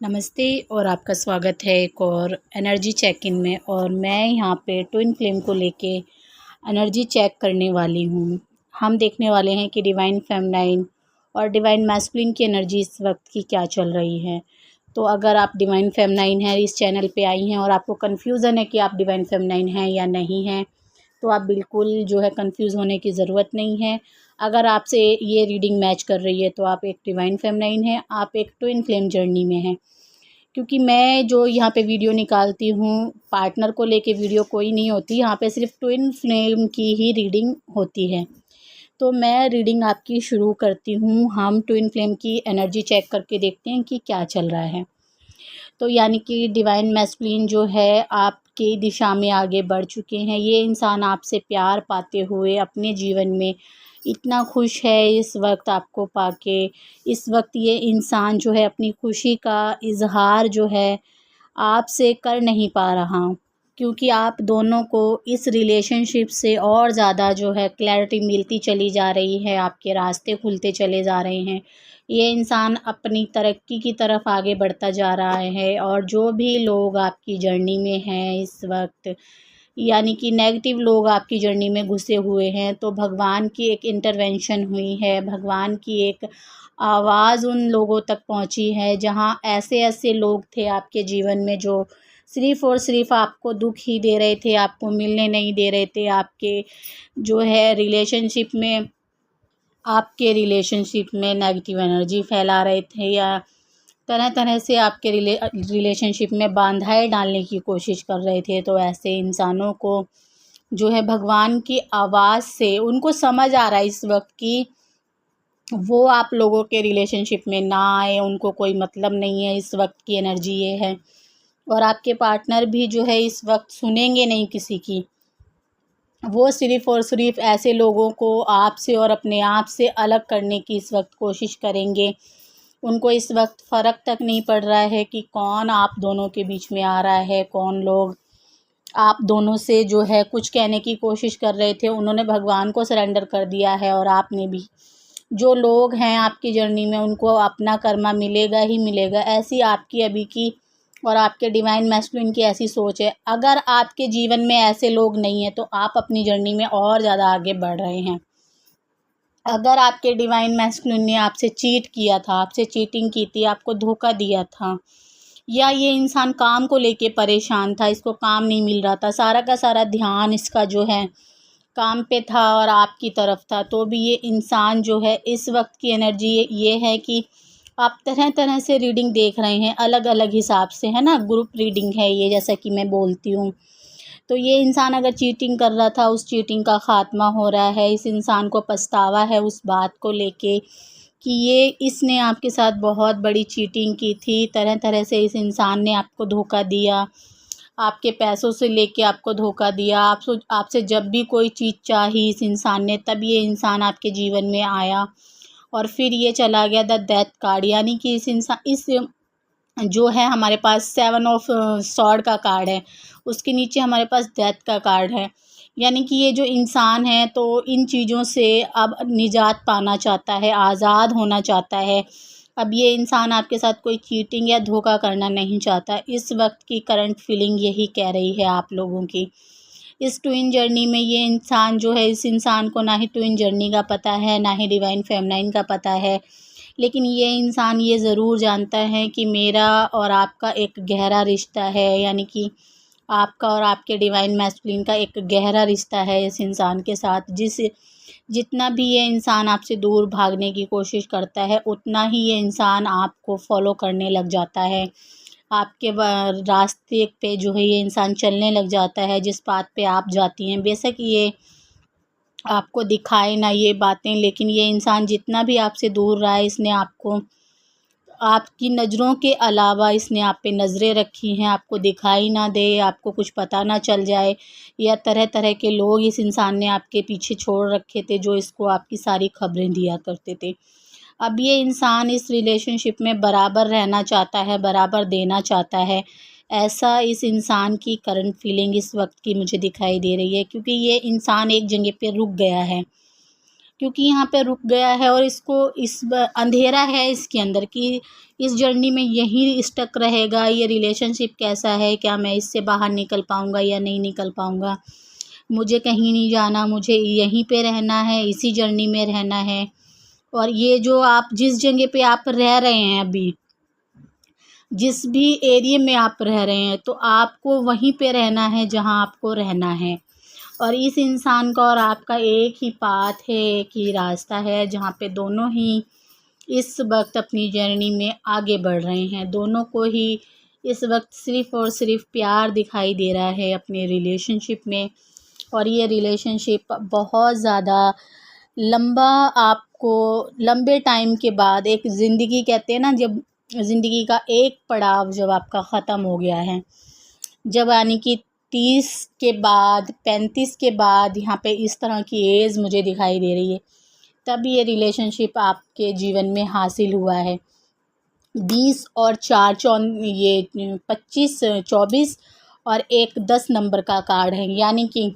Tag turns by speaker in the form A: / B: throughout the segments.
A: नमस्ते और आपका स्वागत है एक और एनर्जी चेक इन में। और मैं यहाँ पे ट्विन फ्लेम को लेके एनर्जी चेक करने वाली हूँ। हम देखने वाले हैं कि डिवाइन फेमिनाइन और डिवाइन मैस्कुलिन की एनर्जी इस वक्त की क्या चल रही है। तो अगर आप डिवाइन फेमिनाइन है, इस चैनल पे आई हैं और आपको कन्फ्यूज़न है कि आप डिवाइन फेमिनाइन हैं या नहीं हैं, तो आप बिल्कुल जो है कंफ्यूज होने की ज़रूरत नहीं है। अगर आपसे ये रीडिंग मैच कर रही है तो आप एक डिवाइन फेमिनाइन हैं, आप एक ट्विन फ्लेम जर्नी में हैं। क्योंकि मैं जो यहाँ पे वीडियो निकालती हूँ, पार्टनर को लेके वीडियो कोई नहीं होती, यहाँ पे सिर्फ ट्विन फ्लेम की ही रीडिंग होती है। तो मैं रीडिंग आपकी शुरू करती हूँ। हम ट्विन फ्लेम की एनर्जी चेक करके देखते हैं कि क्या चल रहा है। तो यानी कि डिवाइन मैस्कुलिन जो है आपकी दिशा में आगे बढ़ चुके हैं। ये इंसान आपसे प्यार पाते हुए अपने जीवन में इतना खुश है इस वक्त आपको पाके। इस वक्त ये इंसान जो है अपनी खुशी का इज़हार जो है आपसे कर नहीं पा रहा, क्योंकि आप दोनों को इस रिलेशनशिप से और ज़्यादा जो है क्लैरिटी मिलती चली जा रही है, आपके रास्ते खुलते चले जा रहे हैं। ये इंसान अपनी तरक्की की तरफ आगे बढ़ता जा रहा है। और जो भी लोग आपकी जर्नी में हैं इस वक्त, यानी कि नेगेटिव लोग आपकी जर्नी में घुसे हुए हैं, तो भगवान की एक इंटरवेंशन हुई है, भगवान की एक आवाज़ उन लोगों तक पहुंची है, जहां ऐसे लोग थे आपके जीवन में जो सिर्फ़ और सिर्फ़ आपको दुःख ही दे रहे थे, आपको मिलने नहीं दे रहे थे, आपके रिलेशनशिप में नेगेटिव एनर्जी फैला रहे थे, या तरह तरह से आपके रिलेशनशिप में बाधाएं डालने की कोशिश कर रहे थे। तो ऐसे इंसानों को जो है भगवान की आवाज़ से उनको समझ आ रहा है इस वक्त कि वो आप लोगों के रिलेशनशिप में ना आए, उनको कोई मतलब नहीं है। इस वक्त की एनर्जी ये है। और आपके पार्टनर भी जो है इस वक्त सुनेंगे नहीं किसी की, वो सिर्फ़ और सिर्फ़ ऐसे लोगों को आपसे और अपने आप से अलग करने की इस वक्त कोशिश करेंगे। उनको इस वक्त फ़र्क तक नहीं पड़ रहा है कि कौन आप दोनों के बीच में आ रहा है, कौन लोग आप दोनों से जो है कुछ कहने की कोशिश कर रहे थे, उन्होंने भगवान को सरेंडर कर दिया है। और आपने भी, जो लोग हैं आपकी जर्नी में, उनको अपना कर्मा मिलेगा ही मिलेगा। ऐसी आपकी अभी की और आपके डिवाइन मैस्कुलिन की ऐसी सोच है। अगर आपके जीवन में ऐसे लोग नहीं हैं तो आप अपनी जर्नी में और ज़्यादा आगे बढ़ रहे हैं। अगर आपके डिवाइन मैस्कुलिन ने आपसे चीट किया था, आपसे चीटिंग की थी, आपको धोखा दिया था, या ये इंसान काम को लेके परेशान था, इसको काम नहीं मिल रहा था, सारा का सारा ध्यान इसका जो है काम पे था और आपकी तरफ था, तो भी ये इंसान जो है इस वक्त की एनर्जी ये है कि आप तरह तरह से रीडिंग देख रहे हैं, अलग अलग हिसाब से, है ना। ग्रुप रीडिंग है ये, जैसा कि मैं बोलती हूँ। तो ये इंसान अगर चीटिंग कर रहा था, उस चीटिंग का ख़ात्मा हो रहा है। इस इंसान को पछतावा है उस बात को लेके कि इसने आपके साथ बहुत बड़ी चीटिंग की थी। तरह तरह से इस इंसान ने आपको धोखा दिया, आपके पैसों से लेके आपको धोखा दिया। आपसे जब भी कोई चीज़ चाही इस इंसान ने, तब ये इंसान आपके जीवन में आया और फिर ये चला गया। द डेथ कार्ड, यानी कि इस जो है हमारे पास 7 ऑफ सॉर्ड का कार्ड है, उसके नीचे हमारे पास डेथ का कार्ड है। यानी कि ये जो इंसान है तो इन चीज़ों से अब निजात पाना चाहता है, आज़ाद होना चाहता है। अब ये इंसान आपके साथ कोई चीटिंग या धोखा करना नहीं चाहता। इस वक्त की करंट फीलिंग यही कह रही है आप लोगों की। इस ट्विन जर्नी में ये इंसान जो है, इस इंसान को ना ही ट्विन जर्नी का पता है, ना ही डिवाइन फेमिनाइन का पता है। लेकिन ये इंसान ये ज़रूर जानता है कि मेरा और आपका एक गहरा रिश्ता है, यानी कि आपका और आपके डिवाइन मैस्कुलिन का एक गहरा रिश्ता है इस इंसान के साथ। जितना भी ये इंसान आपसे दूर भागने की कोशिश करता है, उतना ही ये इंसान आपको फॉलो करने लग जाता है। आपके रास्ते पे जो है ये इंसान चलने लग जाता है, जिस बात पे आप जाती हैं। बेशक ये आपको दिखाए ना ये बातें, लेकिन ये इंसान जितना भी आपसे दूर रहा है, इसने आपको, आपकी नज़रों के अलावा इसने आप पे नज़रें रखी हैं। आपको दिखाई ना दे, आपको कुछ पता ना चल जाए, या तरह तरह के लोग इस इंसान ने आपके पीछे छोड़ रखे थे, जो इसको आपकी सारी खबरें दिया करते थे। अब ये इंसान इस रिलेशनशिप में बराबर रहना चाहता है, बराबर देना चाहता है। ऐसा इस इंसान की करंट फीलिंग इस वक्त की मुझे दिखाई दे रही है, क्योंकि ये इंसान एक जगह पे रुक गया है। क्योंकि यहाँ पे रुक गया है और इसको अंधेरा है इसके अंदर कि इस जर्नी में यहीं स्टक रहेगा, ये रिलेशनशिप कैसा है, क्या मैं इससे बाहर निकल पाऊँगा या नहीं निकल पाऊँगा, मुझे कहीं नहीं जाना, मुझे यहीं पे रहना है, इसी जर्नी में रहना है। और ये जो आप जिस जगह पे आप रह रहे हैं अभी, जिस भी एरिया में आप रह रहे हैं, तो आपको वहीं पे रहना है जहाँ आपको रहना है। और इस इंसान का और आपका एक ही पाथ है, एक ही रास्ता है, जहाँ पे दोनों ही इस वक्त अपनी जर्नी में आगे बढ़ रहे हैं। दोनों को ही इस वक्त सिर्फ़ और सिर्फ प्यार दिखाई दे रहा है अपने रिलेशनशिप में। और ये रिलेशनशिप बहुत ज़्यादा लंबा, आपको लंबे टाइम के बाद एक ज़िंदगी, कहते हैं ना, जब ज़िंदगी का एक पड़ाव जब आपका ख़त्म हो गया है, जब यानी कि 30 के बाद 35 के बाद यहाँ पे इस तरह की एज मुझे दिखाई दे रही है, तब ये रिलेशनशिप आपके जीवन में हासिल हुआ है। 20 और 4 ये 25 24 और एक 10 नंबर का कार्ड है, यानी कि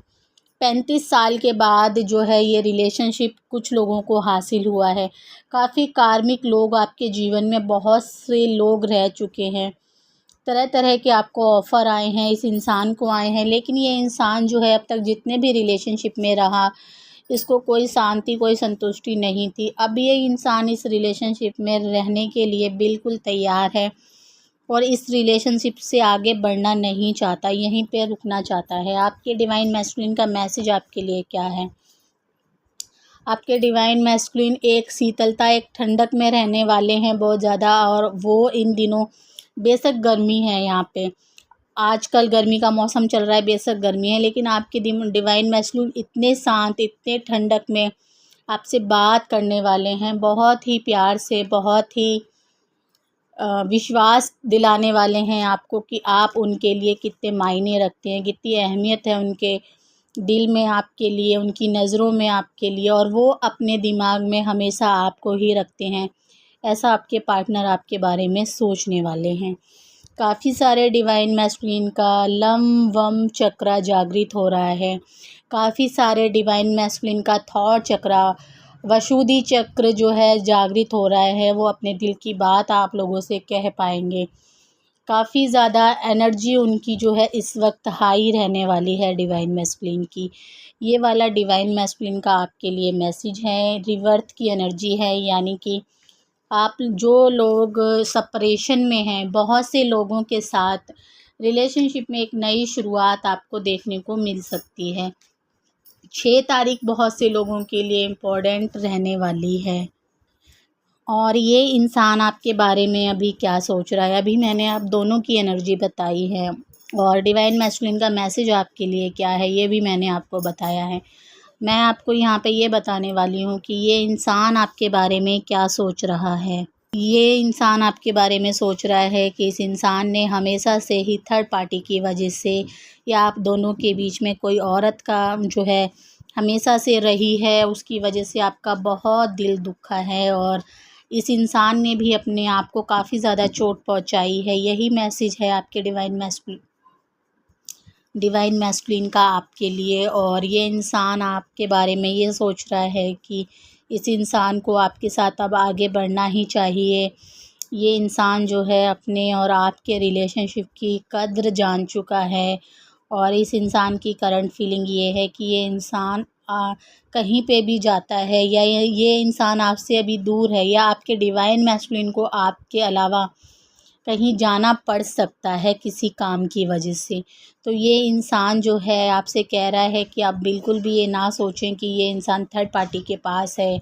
A: 35 साल के बाद जो है ये रिलेशनशिप कुछ लोगों को हासिल हुआ है। काफ़ी कार्मिक लोग आपके जीवन में, बहुत से लोग रह चुके हैं, तरह तरह के आपको ऑफ़र आए हैं, इस इंसान को आए हैं, लेकिन ये इंसान जो है अब तक जितने भी रिलेशनशिप में रहा, इसको कोई शांति, कोई संतुष्टि नहीं थी। अब ये इंसान इस रिलेशनशिप में रहने के लिए बिल्कुल तैयार है और इस रिलेशनशिप से आगे बढ़ना नहीं चाहता, यहीं पे रुकना चाहता है। आपके डिवाइन मैस्कुलिन का मैसेज आपके लिए क्या है? आपके डिवाइन मैस्कुलिन एक शीतलता, एक ठंडक में रहने वाले हैं बहुत ज़्यादा। और वो इन दिनों, बेशक गर्मी है यहाँ पे, आजकल गर्मी का मौसम चल रहा है, बेशक गर्मी है, लेकिन आपके डिवाइन मैस्कुलिन इतने शांत, इतने ठंडक में आपसे बात करने वाले हैं, बहुत ही प्यार से, बहुत ही विश्वास दिलाने वाले हैं आपको कि आप उनके लिए कितने मायने रखते हैं, कितनी अहमियत है उनके दिल में आपके लिए, उनकी नज़रों में आपके लिए, और वो अपने दिमाग में हमेशा आपको ही रखते हैं। ऐसा आपके पार्टनर आपके बारे में सोचने वाले हैं। काफ़ी सारे डिवाइन मैस्कुलिन का लम वम चक्रा जागृत हो रहा है। काफ़ी सारे डिवाइन मैस्कुलिन का थॉट चक्रा, वशुद्धि चक्र जो है जागृत हो रहा है। वो अपने दिल की बात आप लोगों से कह पाएंगे। काफ़ी ज़्यादा एनर्जी उनकी जो है इस वक्त हाई रहने वाली है डिवाइन मैस्कुलिन की। ये वाला डिवाइन मैस्कुलिन का आपके लिए मैसेज है। रिवर्थ की एनर्जी है, यानी कि आप जो लोग सेपरेशन में हैं, बहुत से लोगों के साथ रिलेशनशिप में एक नई शुरुआत आपको देखने को मिल सकती है। 6 तारीख बहुत से लोगों के लिए इम्पोर्टेंट रहने वाली है। और ये इंसान आपके बारे में अभी क्या सोच रहा है, अभी मैंने आप दोनों की एनर्जी बताई है। और डिवाइन मैस्कुलिन का मैसेज आपके लिए क्या है, ये भी मैंने आपको बताया है। मैं आपको यहाँ पे ये बताने वाली हूँ कि ये इंसान आपके बारे में क्या सोच रहा है। ये इंसान आपके बारे में सोच रहा है कि इस इंसान ने हमेशा से ही थर्ड पार्टी की वजह से, या आप दोनों के बीच में कोई औरत का जो है हमेशा से रही है, उसकी वजह से आपका बहुत दिल दुखा है। और इस इंसान ने भी अपने आप को काफ़ी ज़्यादा चोट पहुँचाई है। यही मैसेज है आपके डिवाइन मैस्कुलिन का आपके लिए। और ये इंसान आपके बारे में ये सोच रहा है कि इस इंसान को आपके साथ अब आगे बढ़ना ही चाहिए। ये इंसान जो है अपने और आपके रिलेशनशिप की कद्र जान चुका है। और इस इंसान की करंट फीलिंग ये है कि ये इंसान कहीं पे भी जाता है, या ये इंसान आपसे अभी दूर है, या आपके डिवाइन मैस्कुलिन को आपके अलावा कहीं जाना पड़ सकता है किसी काम की वजह से। तो ये इंसान जो है आपसे कह रहा है कि आप बिल्कुल भी ये ना सोचें कि ये इंसान थर्ड पार्टी के पास है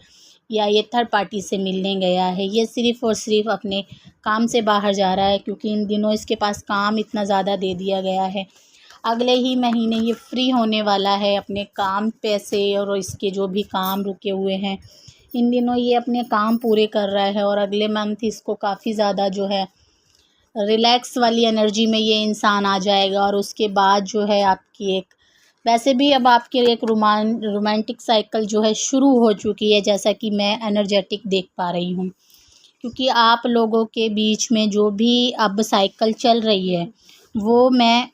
A: या ये थर्ड पार्टी से मिलने गया है। ये सिर्फ़ और सिर्फ अपने काम से बाहर जा रहा है, क्योंकि इन दिनों इसके पास काम इतना ज़्यादा दे दिया गया है। अगले ही महीने ये फ्री होने वाला है अपने काम पे से, और इसके जो भी काम रुके हुए हैं इन दिनों ये अपने काम पूरे कर रहा है। और अगले मंथ इसको काफ़ी ज़्यादा जो है रिलैक्स वाली एनर्जी में ये इंसान आ जाएगा। और उसके बाद जो है आपकी एक, वैसे भी अब आपके एक रोमांटिक साइकिल जो है शुरू हो चुकी है, जैसा कि मैं एनर्जेटिक देख पा रही हूँ। क्योंकि आप लोगों के बीच में जो भी अब साइकिल चल रही है वो मैं,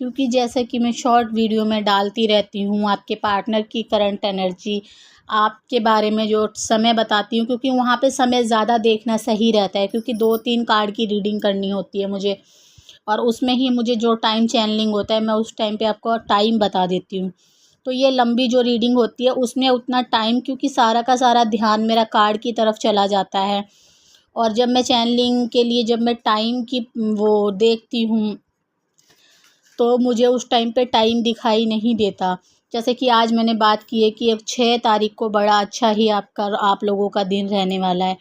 A: क्योंकि जैसे कि मैं शॉर्ट वीडियो में डालती रहती हूँ आपके पार्टनर की करंट एनर्जी, आपके बारे में जो समय बताती हूँ, क्योंकि वहाँ पे समय ज़्यादा देखना सही रहता है, क्योंकि 2-3 कार्ड की रीडिंग करनी होती है मुझे, और उसमें ही मुझे जो टाइम चैनलिंग होता है मैं उस टाइम पे आपको टाइम बता देती हूँ। तो ये लंबी जो रीडिंग होती है उसमें उतना टाइम, क्योंकि सारा का सारा ध्यान मेरा कार्ड की तरफ चला जाता है, और जब मैं चैनलिंग के लिए जब मैं टाइम की वो देखती हूँ तो मुझे उस टाइम पे टाइम दिखाई नहीं देता। जैसे कि आज मैंने बात की है कि अब 6 तारीख को बड़ा अच्छा ही आप लोगों का दिन रहने वाला है।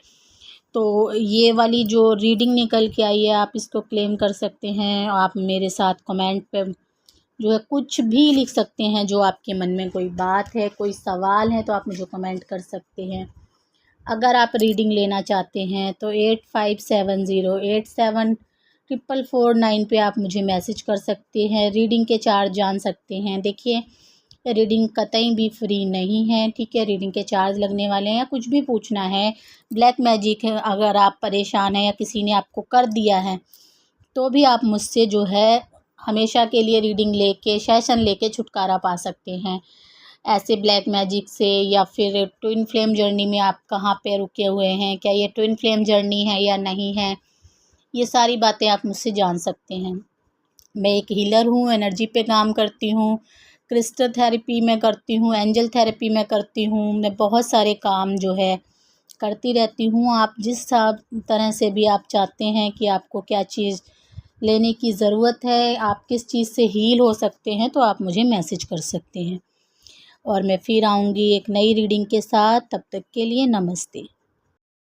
A: तो ये वाली जो रीडिंग निकल के आई है आप इसको क्लेम कर सकते हैं। आप मेरे साथ कमेंट पे जो है कुछ भी लिख सकते हैं, जो आपके मन में कोई बात है, कोई सवाल है तो आप मुझे कमेंट कर सकते हैं। अगर आप रीडिंग लेना चाहते हैं तो 8570874449 पे आप मुझे मैसेज कर सकते हैं। रीडिंग के चार्ज जान सकते हैं। देखिए, रीडिंग कतई भी फ्री नहीं है, ठीक है। रीडिंग के चार्ज लगने वाले हैं। या कुछ भी पूछना है, ब्लैक मैजिक है, अगर आप परेशान हैं या किसी ने आपको कर दिया है तो भी आप मुझसे जो है हमेशा के लिए रीडिंग लेके, सेशन लेके छुटकारा पा सकते हैं ऐसे ब्लैक मैजिक से। या फिर ट्विन फ्लेम जर्नी में आप कहाँ पे रुके हुए हैं, क्या ये ट्विन फ्लेम जर्नी है या नहीं है, ये सारी बातें आप मुझसे जान सकते हैं। मैं एक हीलर हूँ, एनर्जी पे काम करती हूँ, क्रिस्टल थेरेपी में करती हूँ, एंजल थेरेपी में करती हूँ। मैं बहुत सारे काम जो है करती रहती हूँ। आप जिस तरह से भी आप चाहते हैं कि आपको क्या चीज़ लेने की ज़रूरत है, आप किस चीज़ से हील हो सकते हैं, तो आप मुझे मैसेज कर सकते हैं। और मैं फिर आऊँगी एक नई रीडिंग के साथ। तब तक के लिए नमस्ते।